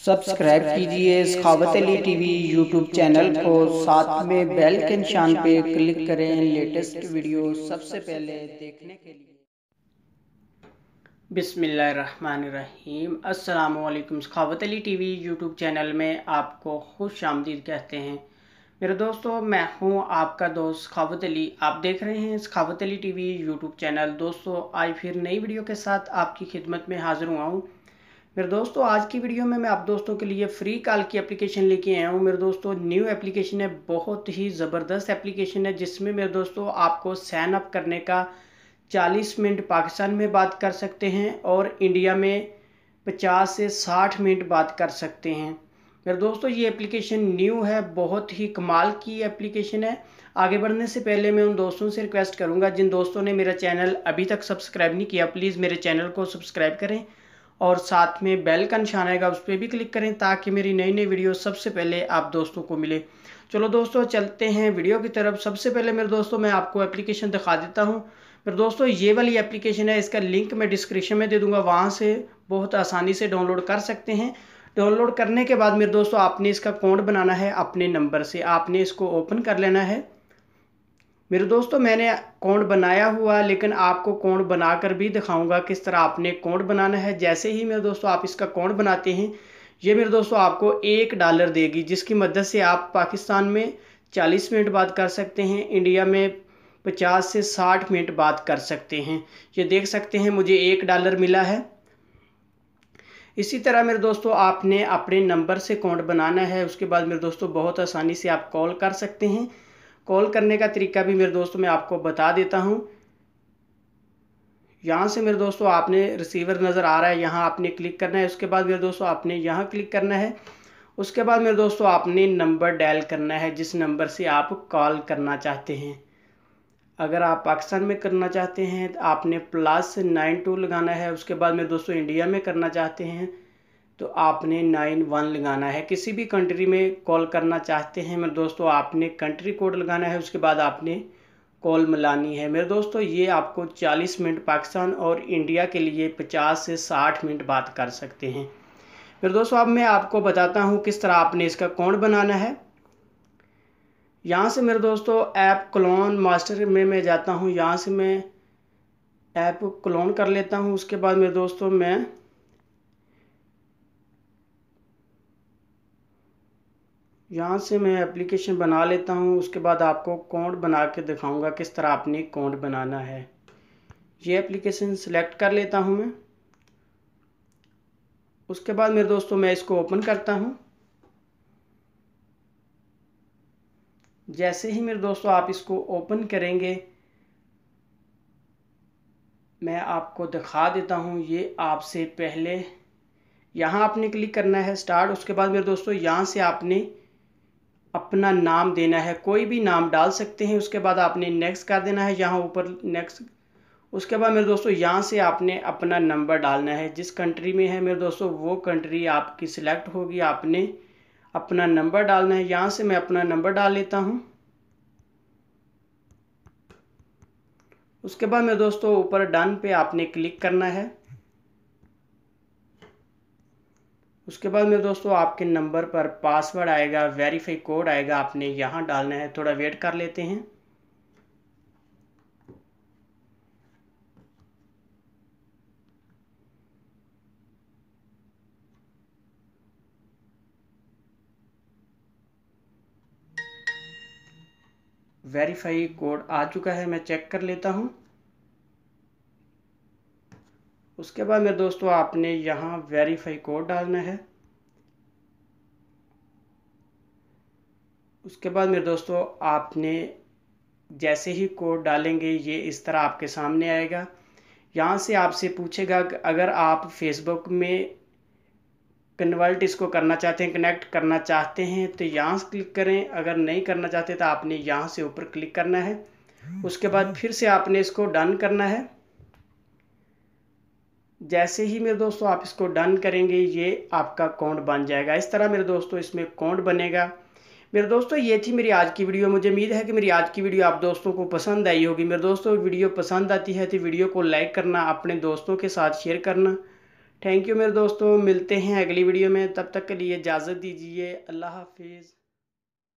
Subscribe कीजिए सखावत Ali TV YouTube channel को, साथ में बेल के निशान पे क्लिक करें लेटेस्ट वीडियो सबसे पहले देखने के लिए। बिस्मिल्लाहिर्रहमानिर्रहीम। अस्सलाम वालेकुम। सखावत अली टीवी यूट्यूब चैनल में आपको खुश आमदीद कहते हैं। मेरे दोस्तों, मैं हूं आपका दोस्त सखावत अली। आप देख रहे हैं सखावत अली टीवी यूट्यूब चैनल। दोस्तों, आज फिर नई वीडियो के साथ आपकी खिदमत में हाजिर हुआ हूँ। मेरे दोस्तों, आज की वीडियो में मैं आप दोस्तों के लिए फ्री कॉल की एप्लीकेशन लेके आया हूँ। मेरे दोस्तों, न्यू एप्लीकेशन है, बहुत ही ज़बरदस्त एप्लीकेशन है, जिसमें मेरे दोस्तों आपको साइन अप करने का 40 मिनट पाकिस्तान में बात कर सकते हैं और इंडिया में 50 से 60 मिनट बात कर सकते हैं। मेरे दोस्तों, ये एप्लीकेशन न्यू है, बहुत ही कमाल की एप्लीकेशन है। आगे बढ़ने से पहले मैं उन दोस्तों से रिक्वेस्ट करूँगा जिन दोस्तों ने मेरा चैनल अभी तक सब्सक्राइब नहीं किया, प्लीज़ मेरे चैनल को सब्सक्राइब करें और साथ में बेल का निशान आएगा, उस पर भी क्लिक करें ताकि मेरी नई नई वीडियो सबसे पहले आप दोस्तों को मिले। चलो दोस्तों, चलते हैं वीडियो की तरफ। सबसे पहले मेरे दोस्तों मैं आपको एप्लीकेशन दिखा देता हूँ। मेरे दोस्तों, ये वाली एप्लीकेशन है, इसका लिंक मैं डिस्क्रिप्शन में दे दूँगा, वहाँ से बहुत आसानी से डाउनलोड कर सकते हैं। डाउनलोड करने के बाद मेरे दोस्तों आपने इसका अकाउंट बनाना है अपने नंबर से, आपने इसको ओपन कर लेना है। मेरे दोस्तों, मैंने अकाउंट बनाया हुआ, लेकिन आपको अकाउंट बनाकर भी दिखाऊंगा किस तरह आपने अकाउंट बनाना है। जैसे ही मेरे दोस्तों आप इसका अकाउंट बनाते हैं, ये मेरे दोस्तों आपको $1 देगी, जिसकी मदद से आप पाकिस्तान में 40 मिनट बात कर सकते हैं, इंडिया में 50 से 60 मिनट बात कर सकते हैं। ये देख सकते हैं मुझे $1 मिला है। इसी तरह मेरे दोस्तों आपने अपने नंबर से अकाउंट बनाना है। उसके बाद मेरे दोस्तों बहुत आसानी से आप कॉल कर सकते हैं। कॉल करने का तरीका भी मेरे दोस्तों मैं आपको बता देता हूं। यहाँ से मेरे दोस्तों आपने रिसीवर नज़र आ रहा है, यहाँ आपने क्लिक करना है। उसके बाद मेरे दोस्तों आपने यहाँ क्लिक करना है। उसके बाद मेरे दोस्तों आपने नंबर डायल करना है जिस नंबर से आप कॉल करना चाहते हैं। अगर आप पाकिस्तान में करना चाहते हैं तो आपने +92 लगाना है। उसके बाद मेरे दोस्तों इंडिया में करना चाहते हैं तो आपने 91 लगाना है। किसी भी कंट्री में कॉल करना चाहते हैं मेरे दोस्तों, आपने कंट्री कोड लगाना है। उसके बाद आपने कॉल मिलानी है। मेरे दोस्तों, ये आपको 40 मिनट पाकिस्तान और इंडिया के लिए 50 से 60 मिनट बात कर सकते हैं। मेरे दोस्तों, अब मैं आपको बताता हूँ किस तरह आपने इसका अकाउंट बनाना है। यहाँ से मेरे दोस्तों ऐप क्लोन मास्टर में मैं जाता हूँ। यहाँ से मैं ऐप क्लोन कर लेता हूँ। उसके बाद मेरे दोस्तों मैं यहाँ से एप्लीकेशन बना लेता हूँ। उसके बाद आपको अकाउंट बना के दिखाऊंगा किस तरह आपने अकाउंट बनाना है। ये एप्लीकेशन सेलेक्ट कर लेता हूँ मैं। उसके बाद मेरे दोस्तों मैं इसको ओपन करता हूँ। जैसे ही मेरे दोस्तों आप इसको ओपन करेंगे, मैं आपको दिखा देता हूँ। ये आपसे पहले यहाँ आपने क्लिक करना है स्टार्ट। उसके बाद मेरे दोस्तों यहाँ से आपने अपना नाम देना है, कोई भी नाम डाल सकते हैं। उसके बाद आपने नेक्स्ट कर देना है, यहाँ ऊपर नेक्स्ट। उसके बाद मेरे दोस्तों यहाँ से आपने अपना नंबर डालना है, जिस कंट्री में है मेरे दोस्तों वो कंट्री आपकी सिलेक्ट होगी। आपने अपना नंबर डालना है। यहाँ से मैं अपना नंबर डाल लेता हूँ। उसके बाद मेरे दोस्तों ऊपर डन पे आपने क्लिक करना है। उसके बाद मेरे दोस्तों आपके नंबर पर पासवर्ड आएगा, वेरीफाई कोड आएगा, आपने यहाँ डालना है। थोड़ा वेट कर लेते हैं। वेरीफाई कोड आ चुका है, मैं चेक कर लेता हूँ। उसके बाद मेरे दोस्तों आपने यहाँ वेरीफाई कोड डालना है। उसके बाद मेरे दोस्तों आपने जैसे ही कोड डालेंगे ये इस तरह आपके सामने आएगा। यहाँ से आपसे पूछेगा अगर आप फेसबुक में कन्वर्ट इसको करना चाहते हैं, कनेक्ट करना चाहते हैं तो यहाँ से क्लिक करें। अगर नहीं करना चाहते तो आपने यहाँ से ऊपर क्लिक करना है। उसके बाद फिर से आपने इसको डन करना है। जैसे ही मेरे दोस्तों आप इसको डन करेंगे ये आपका अकाउंट बन जाएगा। इस तरह मेरे दोस्तों इसमें अकाउंट बनेगा। मेरे दोस्तों, ये थी मेरी आज की वीडियो। मुझे उम्मीद है कि मेरी आज की वीडियो आप दोस्तों को पसंद आई होगी। मेरे दोस्तों, वीडियो पसंद आती है तो वीडियो को लाइक करना, अपने दोस्तों के साथ शेयर करना। थैंक यू मेरे दोस्तों, मिलते हैं अगली वीडियो में, तब तक के लिए इजाज़त दीजिए। अल्लाह हाफिज़।